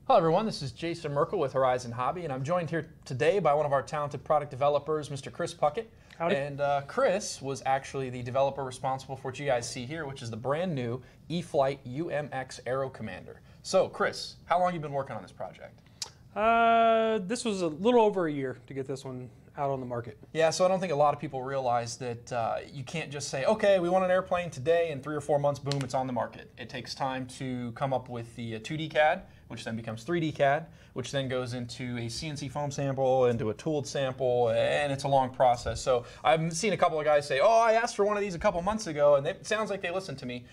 Hello everyone, this is Jason Merkel with Horizon Hobby, and I'm joined here today by one of our talented product developers, Mr. Chris Puckett. Howdy. And Chris was actually the developer responsible for what you guys see here, which is the brand new E-flite UMX Aero Commander. So Chris, how long have you been working on this project? This was a little over a year to get this one out on the market. Yeah, so I don't think a lot of people realize that you can't just say, okay, we want an airplane today, and 3 or 4 months, boom, it's on the market. It takes time to come up with the 2D CAD, which then becomes 3D CAD, which then goes into a CNC foam sample, into a tooled sample, and it's a long process. So I've seen a couple of guys say, oh, I asked for one of these a couple months ago, and it sounds like they listened to me.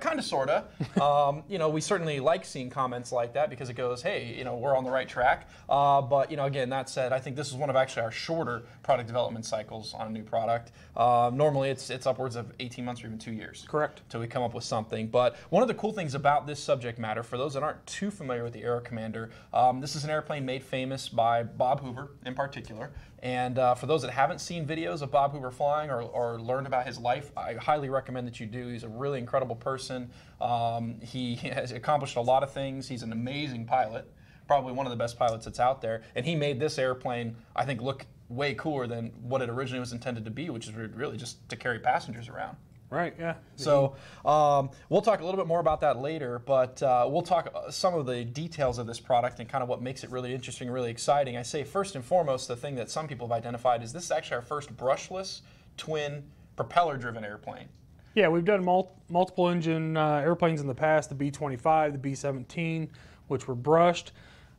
Kind of, sort of. You know, we certainly like seeing comments like that because it goes, hey, you know, we're on the right track. But, you know, again, that said, I think this is one of actually our shorter product development cycles on a new product. Normally, it's upwards of 18 months or even 2 years. Correct. Till we come up with something. But one of the cool things about this subject matter, for those that aren't too familiar with the Aero Commander, this is an airplane made famous by Bob Hoover in particular. And for those that haven't seen videos of Bob Hoover flying or learned about his life, I highly recommend that you do. He's a really incredible person. He has accomplished a lot of things. He's an amazing pilot, probably one of the best pilots that's out there. And he made this airplane, I think, look way cooler than what it originally was intended to be, which is really just to carry passengers around. Right, yeah. So we'll talk a little bit more about that later, but we'll talk some of the details of this product and kind of what makes it really interesting, really exciting. I say first and foremost, the thing that some people have identified is this is actually our first brushless, twin, propeller-driven airplane. Yeah, we've done multiple engine airplanes in the past, the B-25, the B-17, which were brushed.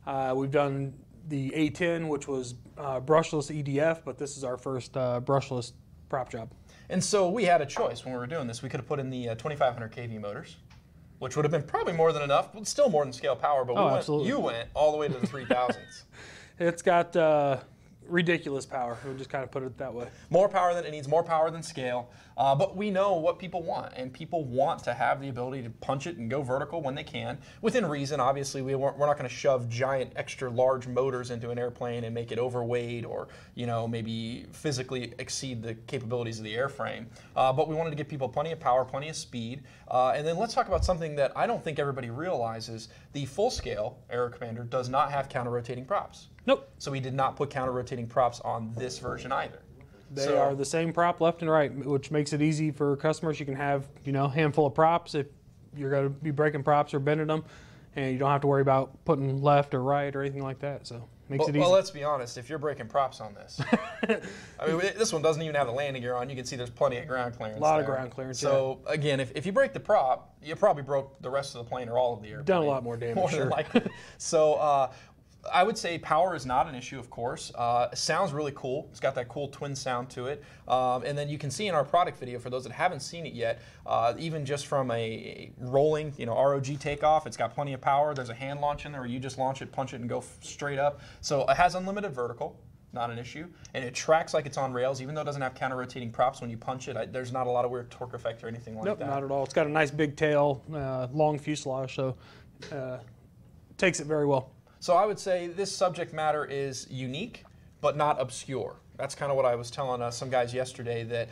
We've done the A-10, which was brushless EDF, but this is our first brushless prop job. And so we had a choice when we were doing this. We could have put in the 2500 kV motors, which would have been probably more than enough, but still more than scale power. But you went all the way to the 3000s. It's got ridiculous power. We'll just kind of put it that way. More power than it needs, more power than scale. But we know what people want, and people want to have the ability to punch it and go vertical when they can, within reason. Obviously, we're not going to shove giant, extra large motors into an airplane and make it overweight, or maybe physically exceed the capabilities of the airframe. But we wanted to give people plenty of power, plenty of speed. And then let's talk about something that I don't think everybody realizes: the full-scale Aero Commander does not have counter-rotating props. Nope. So we did not put counter-rotating props on this version either. They are the same prop left and right, which makes it easy for customers. You can have, a handful of props if you're going to be breaking props or bending them, and you don't have to worry about putting left or right or anything like that. So makes it easy. Well, let's be honest. If you're breaking props on this, I mean, this one doesn't even have the landing gear on. You can see there's plenty of ground clearance. A lot of ground clearance. So again, if you break the prop, you probably broke the rest of the plane or all of the airplane. Done a lot more damage. More than likely. So. I would say power is not an issue, of course. It sounds really cool. It's got that cool twin sound to it. And then you can see in our product video, for those that haven't seen it yet, even just from a rolling, ROG takeoff, it's got plenty of power. There's a hand launch in there where you just launch it, punch it, and go straight up. So it has unlimited vertical. Not an issue. And it tracks like it's on rails, even though it doesn't have counter-rotating props. When you punch it, there's not a lot of weird torque effect or anything like that. Nope, not at all. It's got a nice big tail, long fuselage, so takes it very well. So I would say this subject matter is unique, but not obscure. That's kind of what I was telling some guys yesterday, that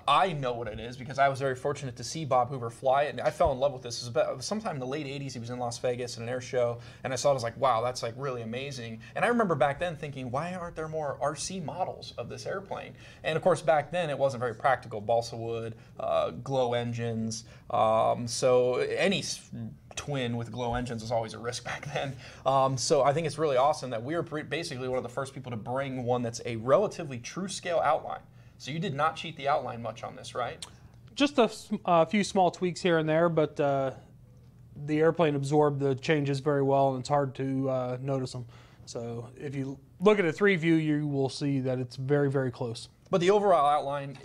I know what it is because I was very fortunate to see Bob Hoover fly it, and I fell in love with this. It was sometime in the late 80s. He was in Las Vegas at an air show, and I saw it. I was like, wow, that's like really amazing. And I remember back then thinking, why aren't there more RC models of this airplane? And of course, back then it wasn't very practical. Balsa wood, glow engines. So any twin with glow engines was always a risk back then. So I think it's really awesome that we were basically one of the first people to bring one that's a relatively true scale outline. So you did not cheat the outline much on this, right? Just a few small tweaks here and there, but the airplane absorbed the changes very well, and it's hard to notice them. So if you look at a 3 view, you will see that it's very, very close. But the overall outline,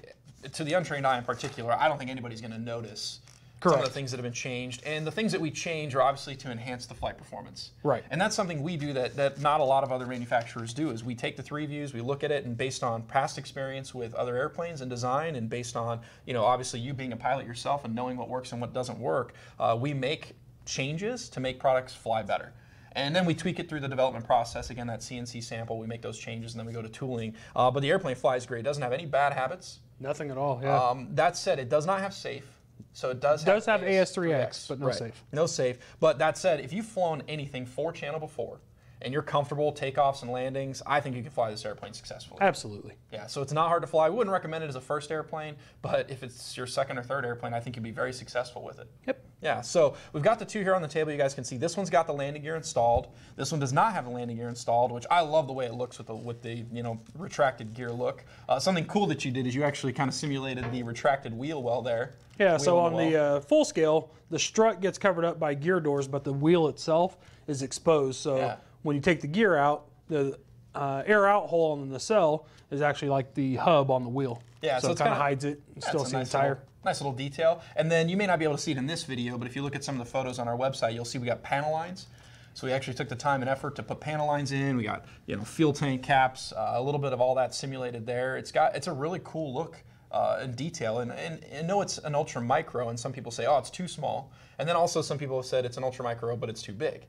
to the untrained eye in particular, I don't think anybody's going to notice Correct. Some of the things that have been changed. And the things that we change are obviously to enhance the flight performance. Right. And that's something we do that not a lot of other manufacturers do, is we take the 3 views, we look at it, and based on past experience with other airplanes and design, and based on, obviously you being a pilot yourself and knowing what works and what doesn't work, we make changes to make products fly better. And then we tweak it through the development process. Again, that CNC sample, we make those changes, and then we go to tooling. But the airplane flies great. It doesn't have any bad habits. Nothing at all, yeah. That said, it does not have safe. So it does have AS3X, but no right. safe. No safe. But that said, if you've flown anything 4-channel before, and you're comfortable takeoffs and landings, I think you can fly this airplane successfully. Absolutely. Yeah, so it's not hard to fly. I wouldn't recommend it as a first airplane, but if it's your second or third airplane, I think you'd be very successful with it. Yep. Yeah, so we've got the two here on the table. You guys can see this one's got the landing gear installed. This one does not have a landing gear installed, which I love the way it looks with the retracted gear look. Something cool that you did is you actually kind of simulated the retracted wheel well there. Yeah, so on the full scale, the strut gets covered up by gear doors, but the wheel itself is exposed. So when you take the gear out, the air out hole on the nacelle is actually like the hub on the wheel. Yeah, so it kind of hides it. You still see the tire. Nice little detail. And then you may not be able to see it in this video, but if you look at some of the photos on our website, you'll see we got panel lines. So we actually took the time and effort to put panel lines in. We got fuel tank caps, a little bit of all that simulated there. It's a really cool look and detail. And I know it's an ultra micro, and some people say, oh, it's too small. And then also some people have said it's an ultra micro, but it's too big.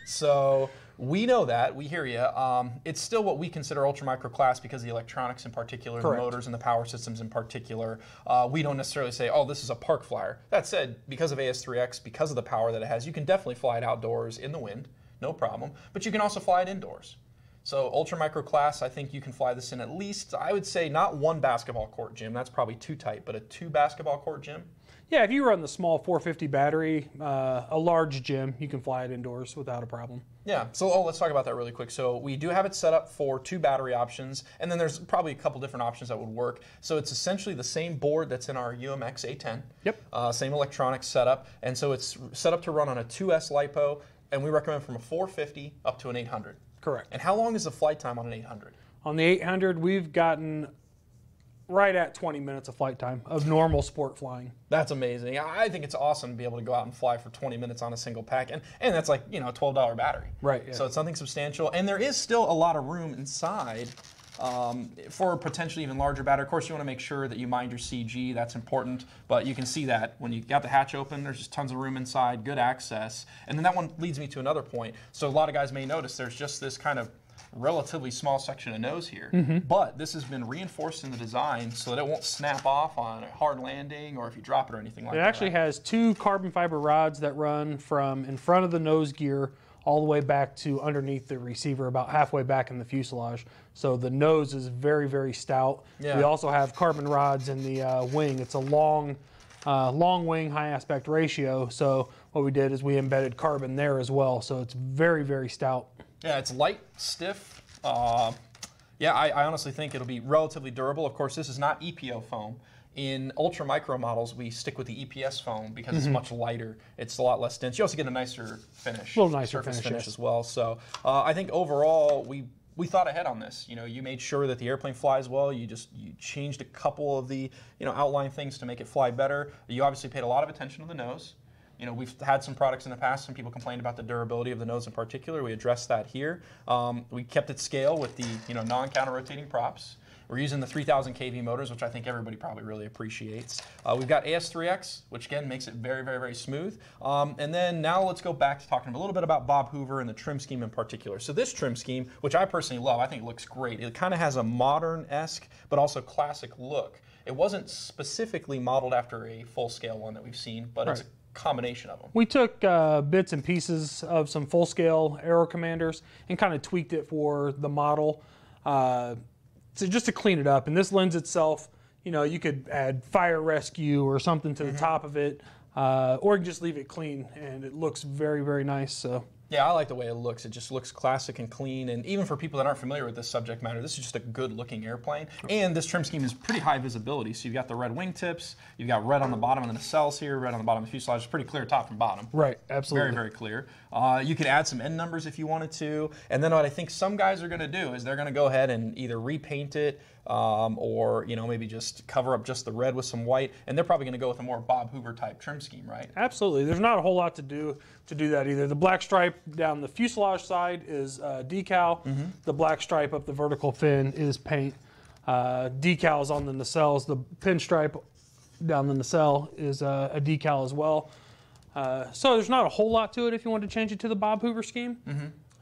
So we know that. We hear you. It's still what we consider ultra micro class because of the electronics in particular, the motors and the power systems in particular. We don't necessarily say, oh, this is a park flyer. That said, because of AS3X, because of the power that it has, you can definitely fly it outdoors in the wind, no problem. But you can also fly it indoors. So ultra micro class, I think you can fly this in at least, I would say, not one basketball court gym. That's probably too tight, but a 2 basketball court gym. Yeah, if you run the small 450 battery, a large gym, you can fly it indoors without a problem. Yeah, so let's talk about that really quick. So we do have it set up for 2 battery options, and then there's probably a couple different options that would work. So it's essentially the same board that's in our UMX A10. Yep. Same electronics setup, and so it's set up to run on a 2S LiPo, and we recommend from a 450 up to an 800. Correct. And how long is the flight time on an 800? On the 800, we've gotten right at 20 minutes of flight time of normal sport flying. That's amazing. I think it's awesome to be able to go out and fly for 20 minutes on a single pack, and that's like a $12 battery. Right. Yeah. So it's something substantial, and there is still a lot of room inside for a potentially even larger battery. Of course, you want to make sure that you mind your CG. That's important, but you can see that when you got the hatch open, there's just tons of room inside, good access, and then that one leads me to another point. So a lot of guys may notice there's just this kind of relatively small section of nose here, but this has been reinforced in the design so that it won't snap off on a hard landing or if you drop it or anything like that. It actually has 2 carbon fiber rods that run from in front of the nose gear all the way back to underneath the receiver, about halfway back in the fuselage. So the nose is very, very stout. Yeah. We also have carbon rods in the wing. It's a long wing, high aspect ratio. So what we did is we embedded carbon there as well. So it's very, very stout. Yeah, it's light, stiff. I honestly think it'll be relatively durable. Of course, this is not EPO foam. In ultra micro models, we stick with the EPS foam because it's much lighter. It's a lot less dense. You also get a nicer finish, a little nicer surface finish as well. So I think overall we thought ahead on this. You made sure that the airplane flies well. You changed a couple of the outline things to make it fly better. You obviously paid a lot of attention to the nose. We've had some products in the past. Some people complained about the durability of the nose in particular. We addressed that here. We kept it scale with the non-counter-rotating props. We're using the 3,000 kV motors, which I think everybody probably really appreciates. We've got AS3X, which again makes it very, very, very smooth. And then now let's go back to talking a little bit about Bob Hoover and the trim scheme in particular. So this trim scheme, which I personally love, I think it looks great. It kind of has a modern-esque, but also classic look. It wasn't specifically modeled after a full-scale one that we've seen, but it's a combination of them. We took bits and pieces of some full-scale Aero Commanders and kind of tweaked it for the model. So just to clean it up, and this lends itself, you could add fire rescue or something to the top of it, or you can just leave it clean, and it looks very, very nice. So. Yeah, I like the way it looks. It just looks classic and clean, and even for people that aren't familiar with this subject matter, this is just a good-looking airplane. And this trim scheme is pretty high visibility. So you've got the red wingtips, you've got red on the bottom of the nacelles here, red on the bottom of the fuselage. It's pretty clear top and bottom. Right, absolutely. Very, very clear. You could add some end numbers if you wanted to. And then what I think some guys are going to do is they're going to go ahead and either repaint it or maybe just cover up just the red with some white. And they're probably going to go with a more Bob Hoover type trim scheme, right? Absolutely. There's not a whole lot to do that either. The black stripe down the fuselage side is decal. The black stripe up the vertical fin is paint. Decals on the nacelles. The pinstripe down the nacelle is a decal as well. So there's not a whole lot to it if you want to change it to the Bob Hoover scheme.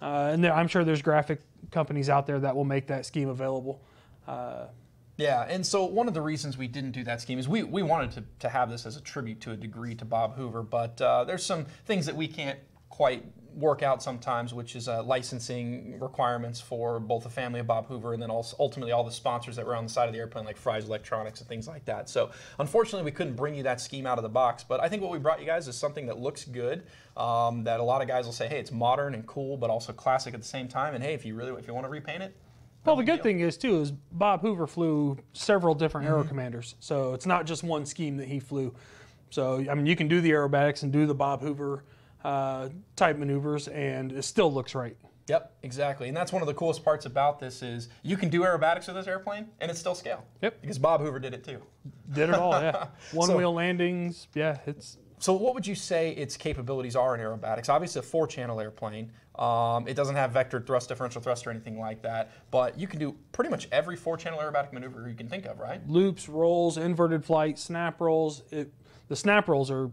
And I'm sure there's graphic companies out there that will make that scheme available. Yeah, and so one of the reasons we didn't do that scheme is we wanted to have this as a tribute to a degree to Bob Hoover, but there's some things that we can't quite work out sometimes, which is licensing requirements for both the family of Bob Hoover and then also ultimately all the sponsors that were on the side of the airplane, like Fry's Electronics and things like that. So unfortunately, we couldn't bring you that scheme out of the box, but I think what we brought you guys is something that looks good, that a lot of guys will say, hey, it's modern and cool, but also classic at the same time, and hey, if you want to repaint it, well, the good thing is, too, is Bob Hoover flew several different Aero Commanders, so it's not just one scheme that he flew. So, I mean, you can do the aerobatics and do the Bob Hoover type maneuvers, and it still looks right. Yep, exactly. And that's one of the coolest parts about this is you can do aerobatics with this airplane, and it's still scale. Yep. Because Bob Hoover did it, too. Did it all, yeah. One-wheel landings, yeah, it's... So what would you say its capabilities are in aerobatics? Obviously a 4-channel airplane. It doesn't have vectored thrust, differential thrust, or anything like that. But you can do pretty much every 4-channel aerobatic maneuver you can think of, right? Loops, rolls, inverted flight, snap rolls. The snap rolls are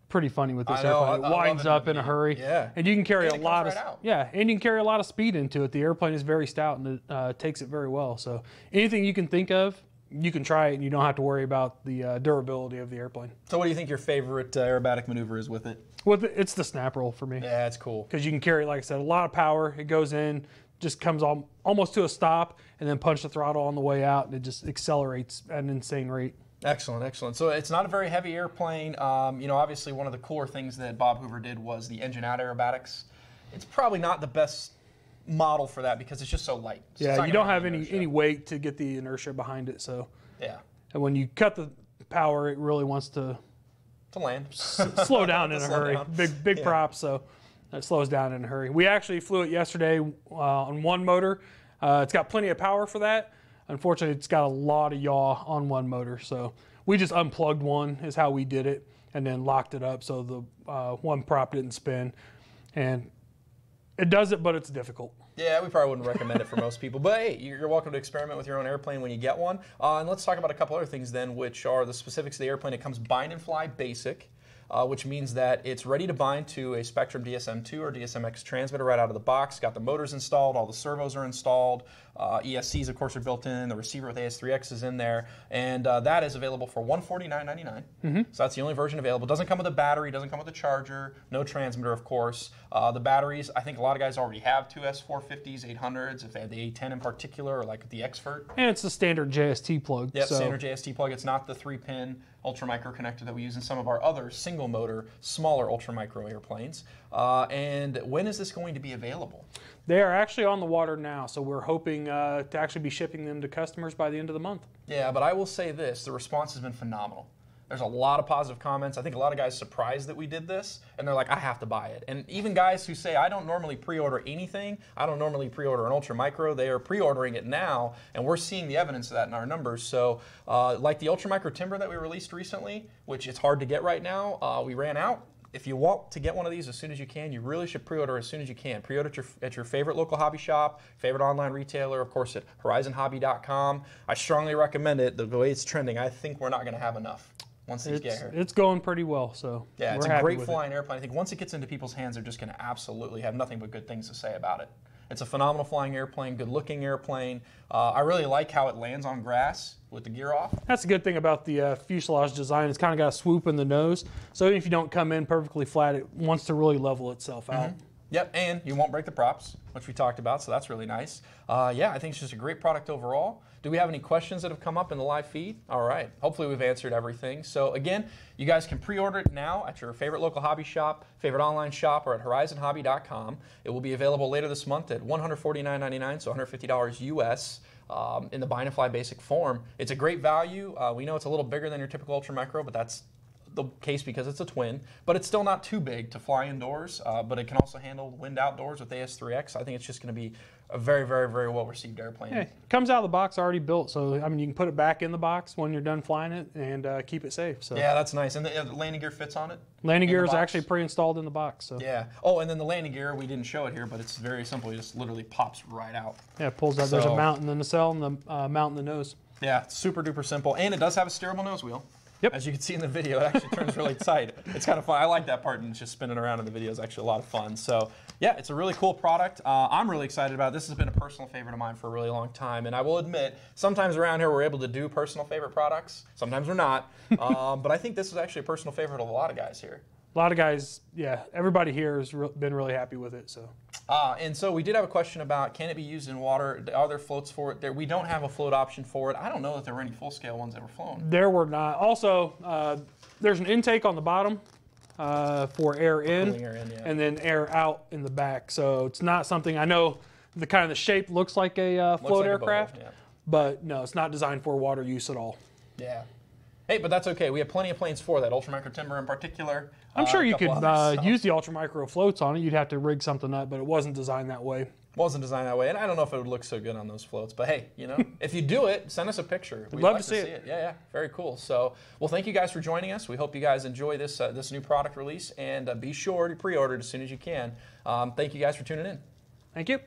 pretty funny with this airplane. It widens up in a hurry. Yeah. And you can carry and a lot of and you can carry a lot of speed into it. The airplane is very stout and it takes it very well. So anything you can think of, you can try it and you don't have to worry about the durability of the airplane. So what do you think your favorite aerobatic maneuver is with it? It's the snap roll for me. Yeah, it's cool. Because you can carry, like I said, a lot of power. It goes in, just comes almost to a stop, and then punch the throttle on the way out, and it just accelerates at an insane rate. Excellent, excellent. So it's not a very heavy airplane. Obviously one of the cooler things that Bob Hoover did was the engine out aerobatics. It's probably not the best model for that because it's just so light. So yeah, you don't have any weight to get the inertia behind it. So yeah, and when you cut the power, it really wants to land, slow down in a hurry. Down. Big props, so it slows down in a hurry. We actually flew it yesterday on one motor. It's got plenty of power for that. Unfortunately, it's got a lot of yaw on one motor, so we just unplugged one is how we did it, and then locked it up so the one prop didn't spin. And it does it, but it's difficult. Yeah, we probably wouldn't recommend it for most people. But hey, you're welcome to experiment with your own airplane when you get one. And let's talk about a couple other things then, which are the specifics of the airplane. It comes bind and fly basic, which means that it's ready to bind to a Spectrum DSM-2 or DSMX transmitter right out of the box. Got the motors installed, all the servos are installed. ESCs, of course, are built in. The receiver with AS3X is in there. And that is available for $149.99. So that's the only version available. Doesn't come with a battery, doesn't come with a charger, no transmitter, of course. The batteries, I think a lot of guys already have two S450s, 800s, if they have the A10 in particular, or like the Expert. And it's the standard JST plug. Yep, standard JST plug. It's not the 3-pin ultramicro connector that we use in some of our other single-motor, smaller ultramicro airplanes. And when is this going to be available? They are actually on the water now, so we're hoping to actually be shipping them to customers by the end of the month. Yeah, but I will say this, the response has been phenomenal. There's a lot of positive comments. I think a lot of guys surprised that we did this, and they're like, I have to buy it. And even guys who say, I don't normally pre-order anything, I don't normally pre-order an ultramicro, they are pre-ordering it now, and we're seeing the evidence of that in our numbers. So like the ultramicro timber that we released recently, which it's hard to get right now, we ran out. If you want to get one of these as soon as you can, you really should pre-order as soon as you can. Pre-order at your favorite local hobby shop, favorite online retailer, of course at horizonhobby.com. I strongly recommend it. The way it's trending, I think we're not going to have enough once these get here. It's going pretty well, so yeah, it's a great flying airplane. I think once it gets into people's hands, they're just going to absolutely have nothing but good things to say about it. It's a phenomenal flying airplane, good-looking airplane. I really like how it lands on grass with the gear off. That's a good thing about the fuselage design. It's kind of got a swoop in the nose, so even if you don't come in perfectly flat, it wants to really level itself out. Yep, and you won't break the props, which we talked about, so that's really nice. Yeah, I think it's just a great product overall. Do we have any questions that have come up in the live feed? All right, hopefully we've answered everything. So again, you guys can pre-order it now at your favorite local hobby shop, favorite online shop, or at horizonhobby.com. It will be available later this month at $149.99, so $150 US. In the bind and fly basic form. It's a great value. We know it's a little bigger than your typical ultramicro, but that's the case because it's a twin, but it's still not too big to fly indoors, but it can also handle wind outdoors with AS3X. I think it's just going to be a very, very, very well-received airplane. Yeah, it comes out of the box already built, so I mean you can put it back in the box when you're done flying it and keep it safe. So yeah, that's nice. And the landing gear fits on it? Landing gear is actually pre-installed in the box. So yeah. Oh, and then the landing gear, we didn't show it here, but it's very simple. It just literally pops right out. Yeah, it pulls out. There's a mount in the nacelle and the mount in the nose. Yeah, super duper simple. And it does have a steerable nose wheel. Yep. As you can see in the video, it actually turns really tight. It's kind of fun. I like that part, and just spinning around in the video is actually a lot of fun. So yeah, it's a really cool product. I'm really excited about it. This has been a personal favorite of mine for a really long time, and I will admit, sometimes around here we're able to do personal favorite products. Sometimes we're not, but I think this is actually a personal favorite of a lot of guys here. A lot of guys, yeah, everybody here has been really happy with it. So. And so we did have a question about, can it be used in water? Are there floats for it? We don't have a float option for it. I don't know that there were any full-scale ones that were flown. There were not. Also, there's an intake on the bottom for air in, Yeah. and then air out in the back. So it's not something, I know the kind of the shape looks like a float aircraft, yeah. but no, it's not designed for water use at all. Yeah. Hey, but that's okay. We have plenty of planes for that, ultramicro timber in particular. I'm sure you could others, so. use the ultramicro floats on it. You'd have to rig something up, but it wasn't designed that way. Wasn't designed that way, and I don't know if it would look so good on those floats. But hey, you know, if you do it, send us a picture. We'd love to see it. Yeah, very cool. So, well, thank you guys for joining us. We hope you guys enjoy this this new product release, and be sure to pre-order it as soon as you can. Thank you guys for tuning in. Thank you.